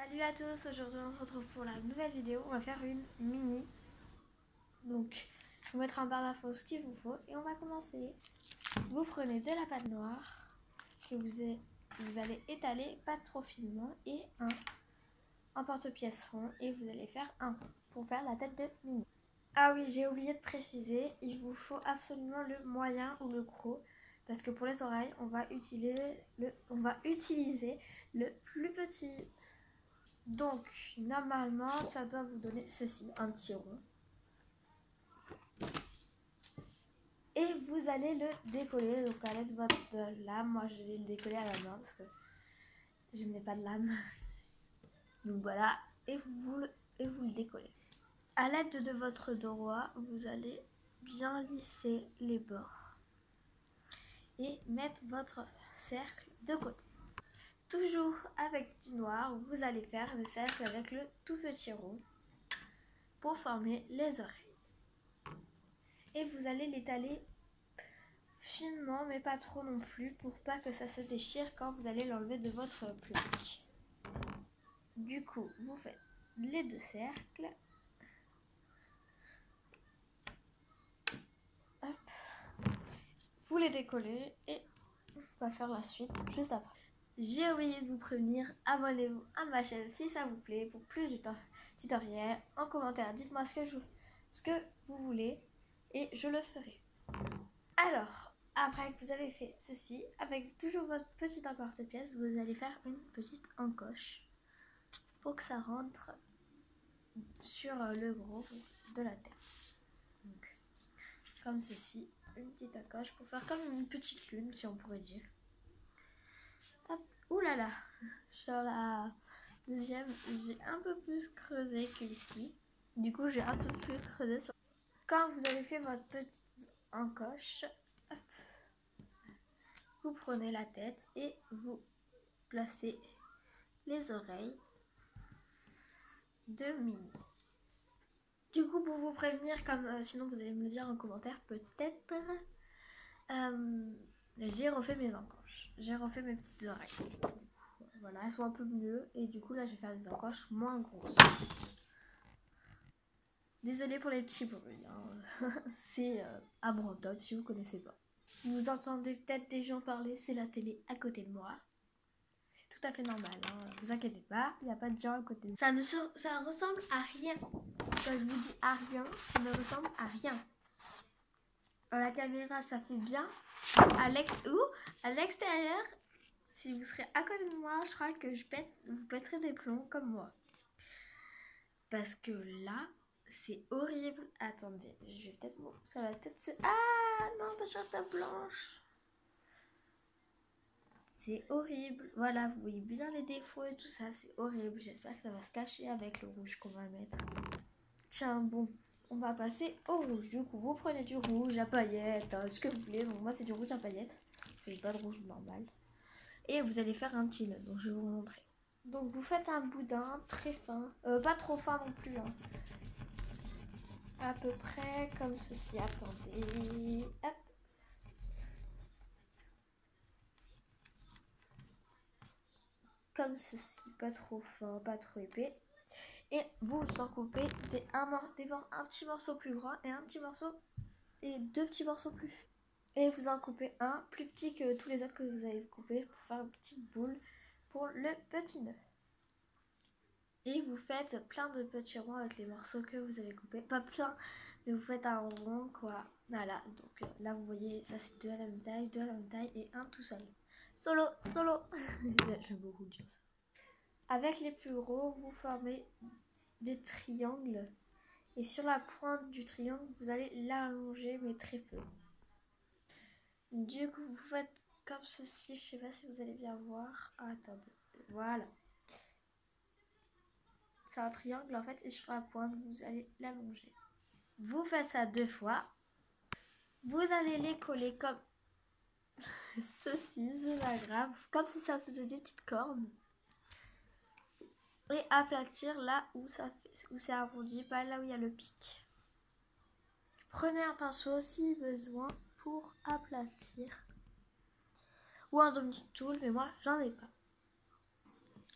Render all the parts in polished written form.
Salut à tous, aujourd'hui on se retrouve pour la nouvelle vidéo. On va faire une mini. Donc je vous mettrai en barre d'infos ce qu'il vous faut et on va commencer. Vous prenez de la pâte noire que vous allez étaler pas trop finement et un porte-pièce rond et vous allez faire un rond pour faire la tête de Minnie. Ah oui, j'ai oublié de préciser, il vous faut absolument le moyen ou le gros parce que pour les oreilles on va utiliser le plus petit. Donc, normalement, ça doit vous donner ceci, un petit rond. Et vous allez le décoller, donc à l'aide de votre lame. Moi, je vais le décoller à la main parce que je n'ai pas de lame. Donc voilà, et vous le décollez. À l'aide de votre doigt, vous allez bien lisser les bords. Et mettre votre cercle de côté. Toujours avec du noir, vous allez faire des cercles avec le tout petit rond pour former les oreilles. Et vous allez l'étaler finement, mais pas trop non plus, pour pas que ça se déchire quand vous allez l'enlever de votre plaque. Du coup, vous faites les deux cercles. Hop. Vous les décollez et on va faire la suite juste après. J'ai oublié de vous prévenir, abonnez-vous à ma chaîne si ça vous plaît pour plus de tutoriels. En commentaire, dites-moi ce que vous voulez et je le ferai. Alors, après que vous avez fait ceci, avec toujours votre petit porte-pièce, vous allez faire une petite encoche pour que ça rentre sur le gros de la terre. Donc, comme ceci, une petite encoche pour faire comme une petite lune, si on pourrait dire. Hop. Ouh là là, sur la deuxième, j'ai un peu plus creusé qu'ici. Du coup, j'ai un peu plus creusé sur. Quand vous avez fait votre petite encoche, hop, vous prenez la tête et vous placez les oreilles de Minnie. Du coup, pour vous prévenir, comme sinon vous allez me le dire en commentaire peut-être, j'ai refait mes encoches. J'ai refait mes petites oreilles. Voilà, elles sont un peu mieux et du coup là je vais faire des encoches moins grosses. Désolée pour les petits bruits, hein. C'est à Brantôme si vous connaissez pas. Vous entendez peut-être des gens parler, c'est la télé à côté de moi. C'est tout à fait normal, hein. Vous inquiétez pas, il n'y a pas de gens à côté de moi. Ça ressemble à rien. Quand je vous dis à rien, ça ne ressemble à rien. À la caméra, ça fait bien. À l'extérieur, si vous serez à côté de moi, je crois que vous pèterez des plombs comme moi. Parce que là, c'est horrible. Attendez, je vais peut-être... ça va peut-être se... Ah non, pas sur la table blanche. C'est horrible. Voilà, vous voyez bien les défauts et tout ça. C'est horrible. J'espère que ça va se cacher avec le rouge qu'on va mettre. Tiens, bon, on va passer au rouge. Du coup, vous prenez du rouge à paillettes, ce que vous voulez. Donc moi, c'est du rouge à paillettes. C'est pas de rouge normal. Et vous allez faire un petit nœud. Donc je vais vous montrer. Donc vous faites un boudin très fin. Pas trop fin non plus. Hein. À peu près comme ceci. Attendez. Hop. Comme ceci. Pas trop fin, pas trop épais. Et vous en coupez un petit morceau plus grand et un petit morceau et deux petits morceaux plus. Et vous en coupez un plus petit que tous les autres que vous avez coupé pour faire une petite boule pour le petit nœud. Et vous faites plein de petits ronds avec les morceaux que vous avez coupés. Pas plein, mais vous faites un rond quoi. Voilà, donc là vous voyez, ça c'est deux à la même taille, deux à la même taille et un tout seul. Solo, solo. J'aime beaucoup dire ça. Avec les plus gros, vous formez des triangles. Et sur la pointe du triangle, vous allez l'allonger, mais très peu. Du coup, vous faites comme ceci. Je sais pas si vous allez bien voir. Ah, attendez, voilà. C'est un triangle en fait, et sur la pointe, vous allez l'allonger. Vous faites ça 2 fois. Vous allez les coller comme ceci, c'est pas grave. Comme si ça faisait des petites cornes. Et aplatir là où c'est arrondi, pas là où il y a le pic. Prenez un pinceau si besoin pour aplatir. Ou un zoom tool, mais moi j'en ai pas.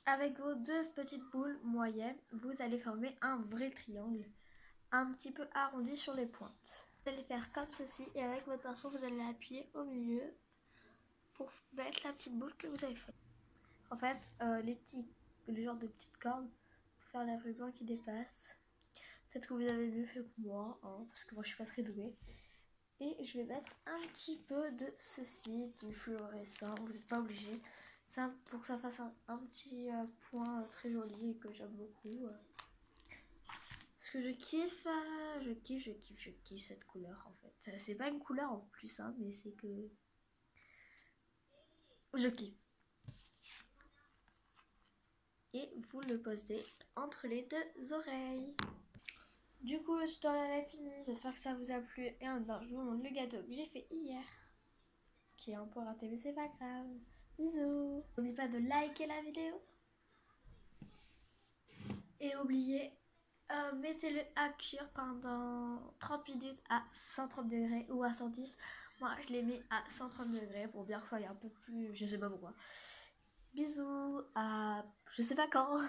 Avec vos deux petites boules moyennes, vous allez former un vrai triangle, un petit peu arrondi sur les pointes. Vous allez faire comme ceci et avec votre pinceau, vous allez appuyer au milieu pour mettre la petite boule que vous avez faite. En fait, le genre de petites cordes pour faire les rubans qui dépassent. Peut-être que vous avez mieux fait que moi, hein, parce que moi je suis pas très douée. Et je vais mettre un petit peu de ceci, du fluorescent, vous n'êtes pas obligé. Ça, pour que ça fasse un petit point très joli et que j'aime beaucoup. Parce que je kiffe cette couleur en fait. C'est pas une couleur en plus, hein, mais c'est que je kiffe. Et vous le posez entre les deux oreilles. Du coup, le tutoriel est fini. J'espère que ça vous a plu. Et maintenant, je vous montre le gâteau que j'ai fait hier, qui est un peu raté, mais c'est pas grave. Bisous. N'oubliez pas de liker la vidéo. Et oubliez, mettez-le à cuire pendant 30 minutes à 130 degrés ou à 110. Moi, je l'ai mis à 130 degrés pour bien que ça aille un peu plus... Je sais pas pourquoi. Bisous, à je sais pas quand.